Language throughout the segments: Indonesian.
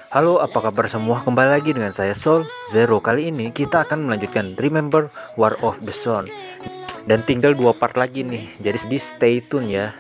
Halo, apa kabar semua? Kembali lagi dengan saya Soul Zero. Kali ini kita akan melanjutkan Remember War of the Sun. Dan tinggal 2 part lagi nih. Jadi di stay tune ya.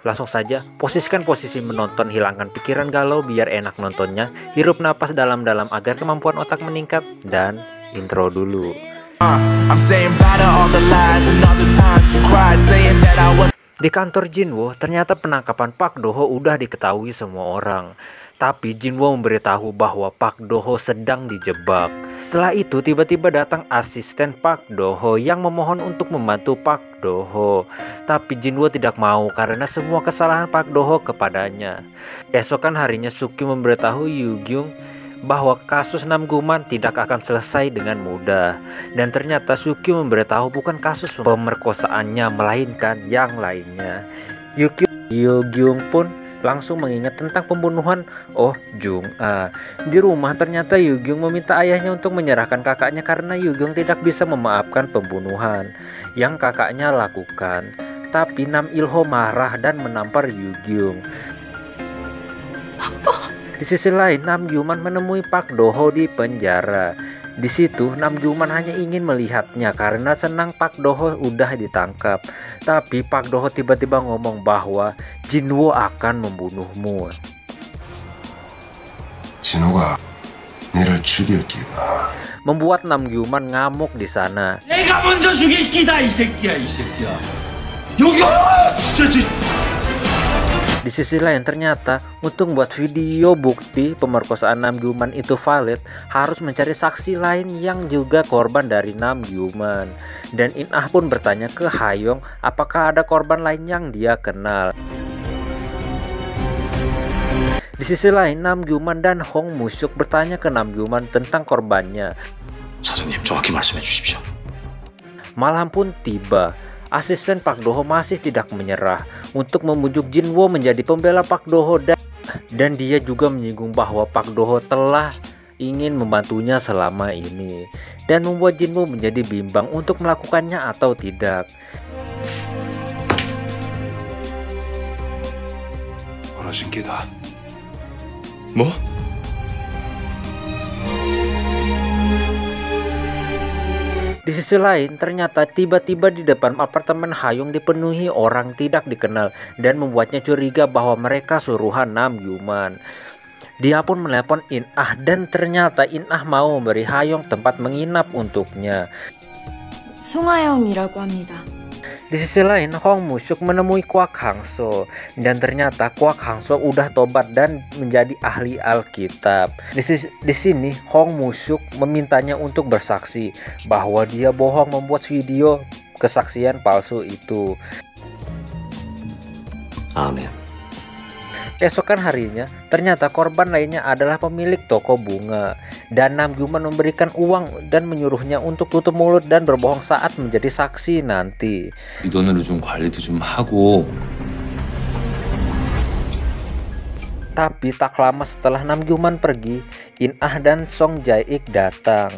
Langsung saja, posisikan posisi menonton, hilangkan pikiran galau biar enak nontonnya. Hirup napas dalam-dalam agar kemampuan otak meningkat. Dan intro dulu. Di kantor Jinwo, ternyata penangkapan Park Do-ho udah diketahui semua orang. Tapi Jinwo memberitahu bahwa Park Do-ho sedang dijebak. Setelah itu tiba-tiba datang asisten Park Do-ho yang memohon untuk membantu Park Do-ho. Tapi Jinwo tidak mau karena semua kesalahan Park Do-ho kepadanya. Esokan harinya Sukyu memberitahu Yoo-gyung bahwa kasus Namguman tidak akan selesai dengan mudah. Dan ternyata Sukyu memberitahu bukan kasus pemerkosaannya melainkan yang lainnya. Yoo-gyung pun langsung mengingat tentang pembunuhan Oh Jung-a. Di rumah ternyata Yoo-gyung meminta ayahnya untuk menyerahkan kakaknya karena Yoo-gyung tidak bisa memaafkan pembunuhan yang kakaknya lakukan. Tapi Nam Il-ho marah dan menampar Yoo-gyung. Di sisi lain, Nam Gyu-man menemui Park Do-ho di penjara. Di situ Nam Gyu-man hanya ingin melihatnya karena senang Park Do-ho udah ditangkap. Tapi Park Do-ho tiba-tiba ngomong bahwa Jinwo akan membunuhmu. 진호가 너를 죽일 기다. Membuat Nam Gyu-man ngamuk di sana. 내가 먼저 죽일 기다 이 새끼야. 여기 진짜. Di sisi lain ternyata untuk membuat video bukti pemerkosaan Nam Gyu-man itu valid harus mencari saksi lain yang juga korban dari Nam Gyu-man. Dan In-ah pun bertanya ke Ha-yong apakah ada korban lain yang dia kenal. Di sisi lain Nam Gyu-man dan Hong Moo-suk bertanya ke Nam Gyu-man tentang korbannya. 사장님 정확히 말씀해 주십시오. Malam pun tiba. Asisten Park Do-ho masih tidak menyerah untuk membujuk Jinwo menjadi pembela Park Do-ho dan dia juga menyinggung bahwa Park Do-ho telah ingin membantunya selama ini dan membuat Jinwo menjadi bimbang untuk melakukannya atau tidak. 벌어진 기다. 뭐? Di sisi lain, ternyata tiba-tiba di depan apartemen Ha-yong dipenuhi orang tidak dikenal dan membuatnya curiga bahwa mereka suruhan Nam Gyu-man. Dia pun menelepon In-ah dan ternyata In-ah mau memberi Ha-yong tempat menginap untuknya. 송하영이라고 합니다. Di sisi lain, Hong Moo-suk menemui Kwak Hang-seo dan ternyata Kwak Hang-seo udah tobat dan menjadi ahli Alkitab. Di sini Hong Moo-suk memintanya untuk bersaksi bahwa dia bohong membuat video kesaksian palsu itu. 아멘. Esokan harinya, ternyata korban lainnya adalah pemilik toko bunga. Dan Nam Gyu-man memberikan uang dan menyuruhnya untuk tutup mulut dan berbohong saat menjadi saksi nanti. 이 돈으로 좀 관리도 좀 하고. Tapi tak lama setelah Nam Gyu-man pergi, In-ah dan Song Jae-ik datang.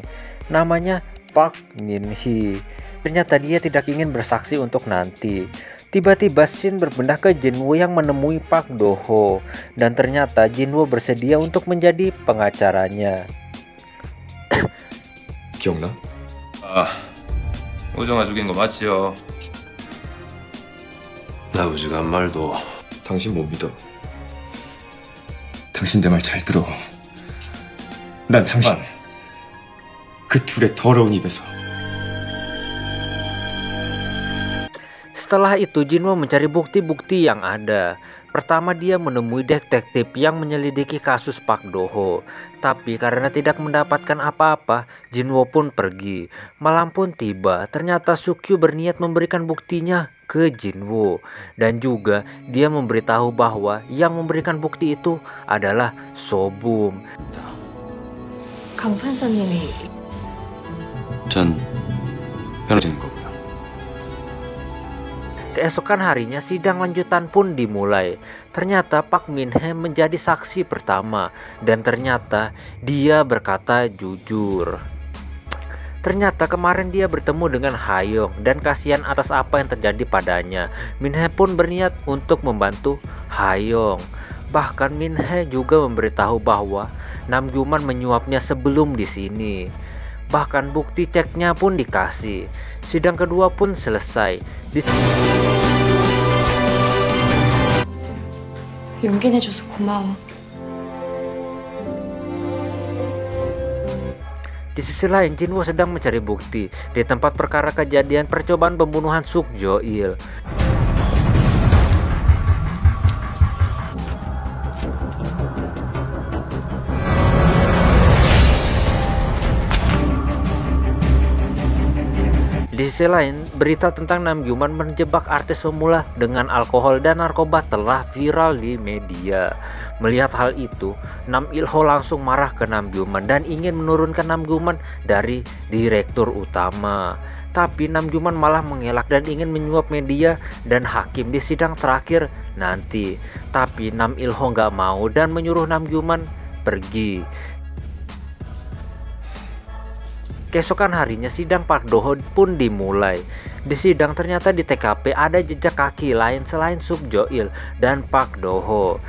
Namanya Park Min-hee. Ternyata dia tidak ingin bersaksi untuk nanti. Tiba-tiba Shin berpindah ke Jinwo yang menemui Park Do-ho dan ternyata Jinwo bersedia untuk menjadi pengacaranya. 기억나? 아, 우정아 죽인 거 맞지요? 나 우지가 한 말도 당신 못 믿어. 당신 내 말 잘 들어. 난 당신 그 둘의 더러운 입에서. Setelah itu Jinwo mencari bukti-bukti yang ada. Pertama dia menemui detektif yang menyelidiki kasus Park Do-ho. Tapi karena tidak mendapatkan apa-apa, Jinwo pun pergi. Malam pun tiba, ternyata Sukyu berniat memberikan buktinya ke Jinwo. Dan juga dia memberitahu bahwa yang memberikan bukti itu adalah So-bum. 강 판사님이 전 변호사인 거고요. Keesokan harinya sidang lanjutan pun dimulai. Ternyata Park Min-hee menjadi saksi pertama dan ternyata dia berkata jujur. Ternyata kemarin dia bertemu dengan Ha-yong dan kasihan atas apa yang terjadi padanya. Min-hee pun berniat untuk membantu Ha-yong. Bahkan Min Hye juga memberitahu bahwa Namgyuman menyuapnya sebelum di sini. Bahkan bukti ceknya pun dikasih. Sidang kedua pun selesai. 용기 내줘서 고마워. Di sisi lain, Jinwoo sedang mencari bukti di tempat perkara kejadian percobaan pembunuhan Suk Jo-il. Di sisi lain, berita tentang Namgyuman menjebak artis pemula dengan alkohol dan narkoba telah viral di media. Melihat hal itu, Nam Il-ho langsung marah ke Namgyuman dan ingin menurunkan Namgyuman dari direktur utama. Tapi Namgyuman malah mengelak dan ingin menyuap media dan hakim di sidang terakhir nanti. Tapi Nam Il-ho nggak mau dan menyuruh Namgyuman pergi. Keesokan harinya sidang Park Do-ho pun dimulai. Di sidang ternyata di TKP ada jejak kaki lain selain Suk Jo-il dan Park Do-ho.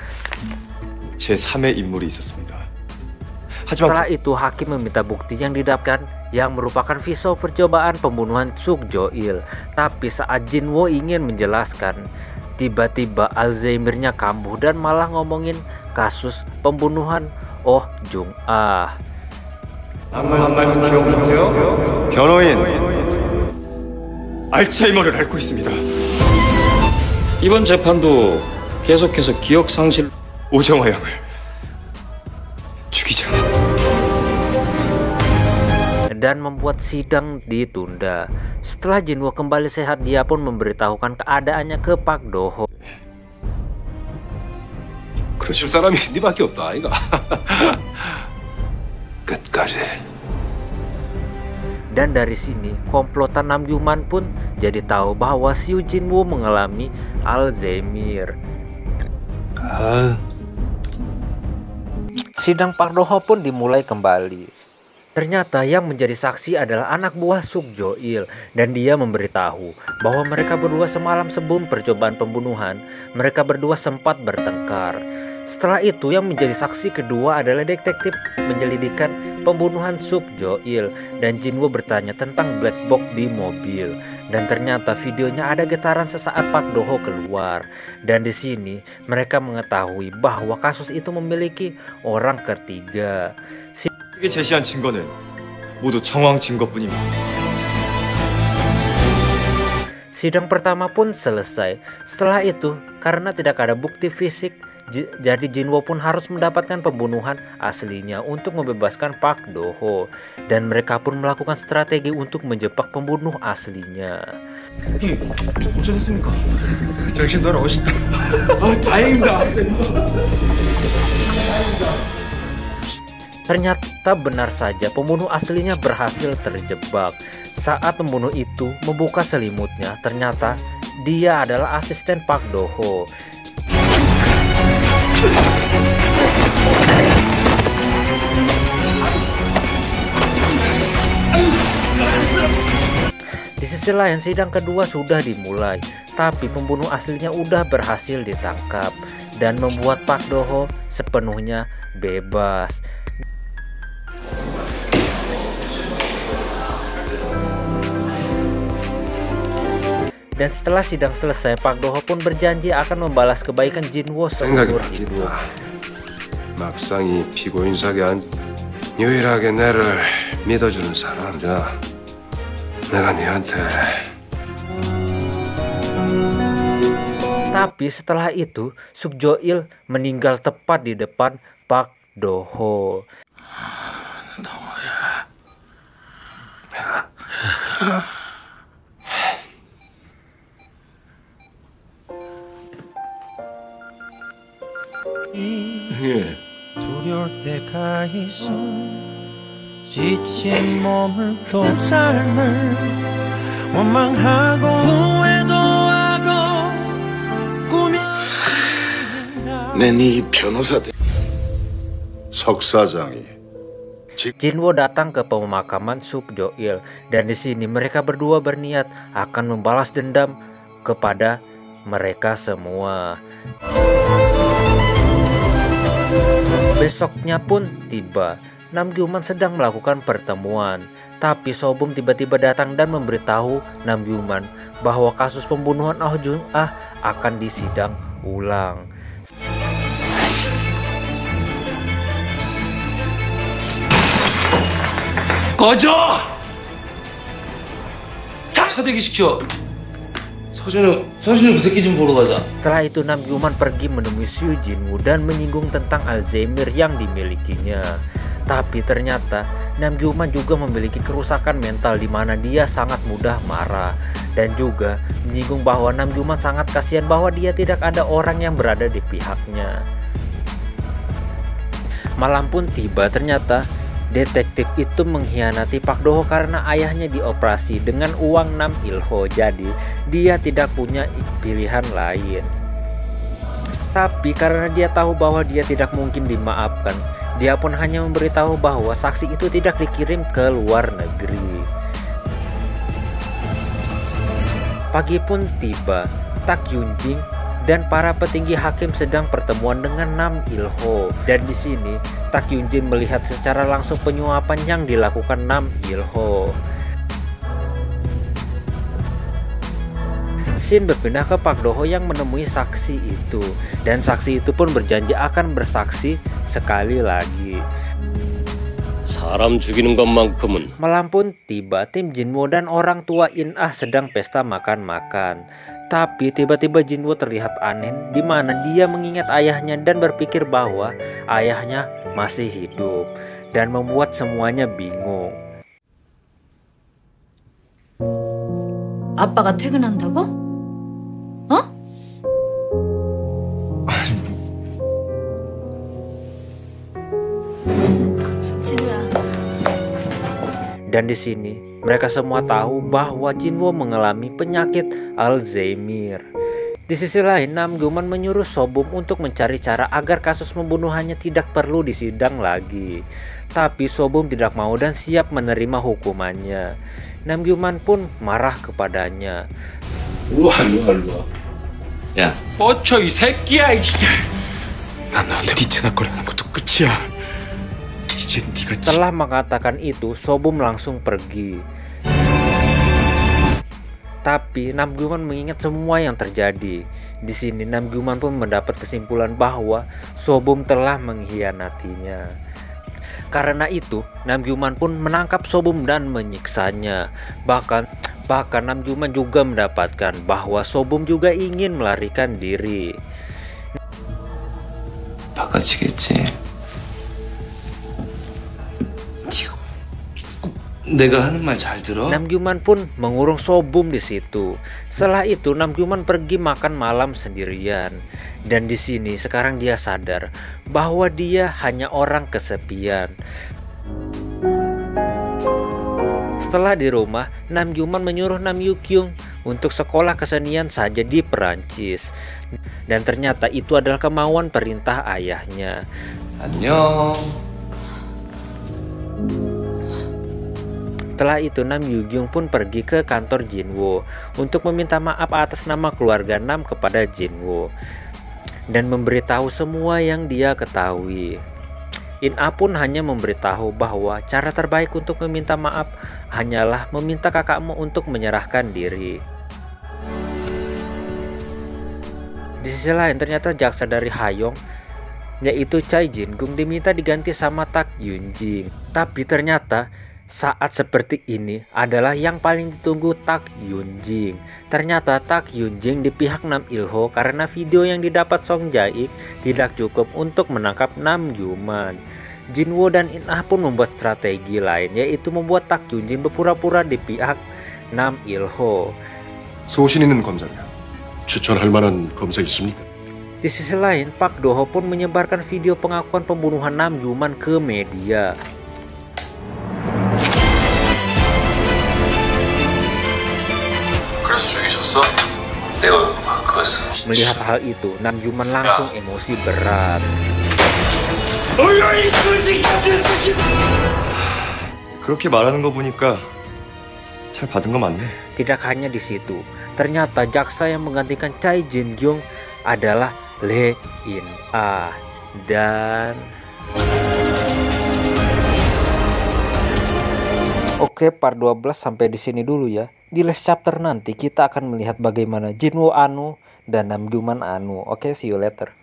제3의 인물이 있었습니다. Setelah itu hakim meminta bukti yang didapatkan yang merupakan visual percobaan pembunuhan Suk Jo-il. Tapi saat Jinwoo ingin menjelaskan, tiba-tiba Alzheimer-nya kambuh dan malah ngomongin kasus pembunuhan Oh Jung-ah. 변호인, 알츠하이머를 앓고 있습니다. 이번 재판도 계속해서 기억 상실. 오정화 양을 죽이지 않았습니다. Dan membuat sidang ditunda. Setelah Jinwoo kembali sehat, dia pun memberitahukan keadaannya ke Park Do-ho. 그러실 사람이 니밖에 없다 아이가. 끝까지. Dan dari sini komplotan Namgyuman pun jadi tahu bahwa Seo Jinwoo mengalami Alzheimer. Sidang Park Do-ho pun dimulai kembali. Ternyata yang menjadi saksi adalah anak buah Suk Jo-il dan dia memberitahu bahwa mereka berdua semalam sebelum percobaan pembunuhan, mereka berdua sempat bertengkar. Setelah itu yang menjadi saksi kedua adalah detektif menyelidikan pembunuhan Suk Jo-il dan Jinwoo bertanya tentang black box di mobil. Dan ternyata videonya ada getaran sesaat Park Do-ho keluar. Dan di sini mereka mengetahui bahwa kasus itu memiliki orang ketiga. 이게 제시한 증거는 모두 정황 증거뿐입니다. Sidang pertama pun selesai. Setelah itu, karena tidak ada bukti fisik, jadi Jinwoo pun harus mendapatkan pembunuhan aslinya untuk membebaskan Park Do-ho. Dan mereka pun melakukan strategi untuk menjebak pembunuh aslinya. 어쩌셨습니까? 정신 돌아오셨다. 다행입니다. Ternyata benar saja pembunuh aslinya berhasil terjebak. Saat pembunuh itu membuka selimutnya, ternyata dia adalah asisten Park Do-ho. Di sisi lain sidang kedua sudah dimulai, tapi pembunuh aslinya udah berhasil ditangkap dan membuat Park Do-ho sepenuhnya bebas. Dan setelah sidang selesai, Park Do-ho pun berjanji akan membalas kebaikan Jinwoo seumur hidup. 막상 이 피고인석에 앉아 유일하게 나를 믿어주는 사람이다. 내가 네한테. Tapi setelah itu, Suk Jo-il meninggal tepat di depan Park Do-ho. 두려울 때가 있어 지친 몸을 또 삶을 원망하고 후회도 하고 꿈이 내 변호사 석 사장이 Jinwoo datang ke pemakaman Suk Jo-il dan di sini mereka berdua berniat akan membalas dendam kepada mereka semua. Besoknya pun tiba. Nam Gyu-man sedang melakukan pertemuan, tapi Sobum tiba-tiba datang dan memberitahu Nam Gyu-man bahwa kasus pembunuhan Oh Jung-ah akan disidang ulang. 꺼져! 차대기 시켜. 서준이 그 새끼 좀 보러 가자. Setelah itu Nam Gyu-man pergi menemui Seo Jin-woo dan menyinggung tentang Alzheimer yang dimilikinya. Tapi ternyata Nam Gyu-man juga memiliki kerusakan mental di mana dia sangat mudah marah, dan juga menyinggung bahwa Nam Gyu-man sangat kasihan bahwa dia tidak ada orang yang berada di pihaknya. Malam pun tiba, ternyata detektif itu mengkhianati Pak Do-ho karena ayahnya dioperasi dengan uang Nam Il-ho, jadi dia tidak punya pilihan lain. Tapi karena dia tahu bahwa dia tidak mungkin dimaafkan, dia pun hanya memberitahu bahwa saksi itu tidak dikirim ke luar negeri. Pagi pun tiba, Tak Yun-jing dan para petinggi hakim sedang pertemuan dengan Nam Il-ho, dan di sini Tak Yun-jing melihat secara langsung penyuapan yang dilakukan Nam Il-ho. Shin berpindah ke Pak Do-ho yang menemui saksi itu, dan saksi itu pun berjanji akan bersaksi sekali lagi. 사람 죽이는 것만큼은. Malam pun tiba, tim Jin-woo dan orang tua In-ah sedang pesta makan-makan. Tapi tiba-tiba Jin-woo terlihat aneh, di mana dia mengingat ayahnya dan berpikir bahwa ayahnya masih hidup, dan membuat semuanya bingung. 아빠가 퇴근한다고? 어? 진우야. Dan di sini mereka semua tahu bahwa Jin-woo mengalami penyakit Alzheimer. Di sisi lain, Nam Gyu-man menyuruh Sobum untuk mencari cara agar kasus pembunuhannya tidak perlu disidang lagi. Tapi Sobum tidak mau dan siap menerima hukumannya. Nam Gyu-man pun marah kepadanya. 일로 와. 야, 뻗쳐 이 새끼야 이 새끼. 난 너한테 뒤치나거리는 것도 끝이야. 이제 네가 Setelah mengatakan itu, Sobum langsung pergi. Tapi Nam Gyu-man mengingat semua yang terjadi. Di sini Nam Gyu-man pun mendapat kesimpulan bahwa Sobum telah mengkhianatinya. Karena itu, Nam Gyu-man pun menangkap Sobum dan menyiksanya. Bahkan Nam Gyu-man juga mendapatkan bahwa Sobum juga ingin melarikan diri. 바꿔치겠지. 내가 하는 말 잘 들어? Nam Gyu-man pun mengurung Sobum di situ. Setelah itu Nam Gyu-man pergi makan malam sendirian. Dan di sini sekarang dia sadar bahwa dia hanya orang kesepian. Setelah di rumah, Nam Gyu-man menyuruh Nam Yu-kyung untuk sekolah kesenian saja di Perancis. Dan ternyata itu adalah kemauan perintah ayahnya. 안녕. Setelah itu Nam Yu-kyung pun pergi ke kantor Jin-woo untuk meminta maaf atas nama keluarga Nam kepada Jin-woo dan memberitahu semua yang dia ketahui. In-ah pun hanya memberitahu bahwa cara terbaik untuk meminta maaf hanyalah meminta kakakmu untuk menyerahkan diri. Di sisi lain, ternyata jaksa dari Hayong, yaitu Chai Jin-gung, diminta diganti sama Tak Yun-jing. Tapi ternyata saat seperti ini adalah yang paling ditunggu Tak Yun-jing. Ternyata Tak Yun-jing di pihak Nam Il-ho karena video yang didapat Song Jae-ik tidak cukup untuk menangkap Nam Gyu-man. Jin-woo dan In-ah pun membuat strategi lain, yaitu membuat Tak Yun-jing berpura-pura di pihak Nam Il-ho. 소신 있는 검사냐? 추천할 만한 검사 있습니까? Di sisi lain, Pak Do-ho pun menyebarkan video pengakuan pembunuhan Nam Gyu-man ke media. Melihat hal itu, Nam Gyu-man langsung emosi berat. 그렇게 말하는 거 보니까 잘 받은 거 맞네. Tidak hanya di situ, ternyata jaksa yang menggantikan Chai Jin-gyung adalah Lee In-ah. Dan Oke, part 12 sampai di sini dulu ya. Di last chapter nanti kita akan melihat bagaimana Jinwoo Anu dan Namjoon Anu. Oke, see you later.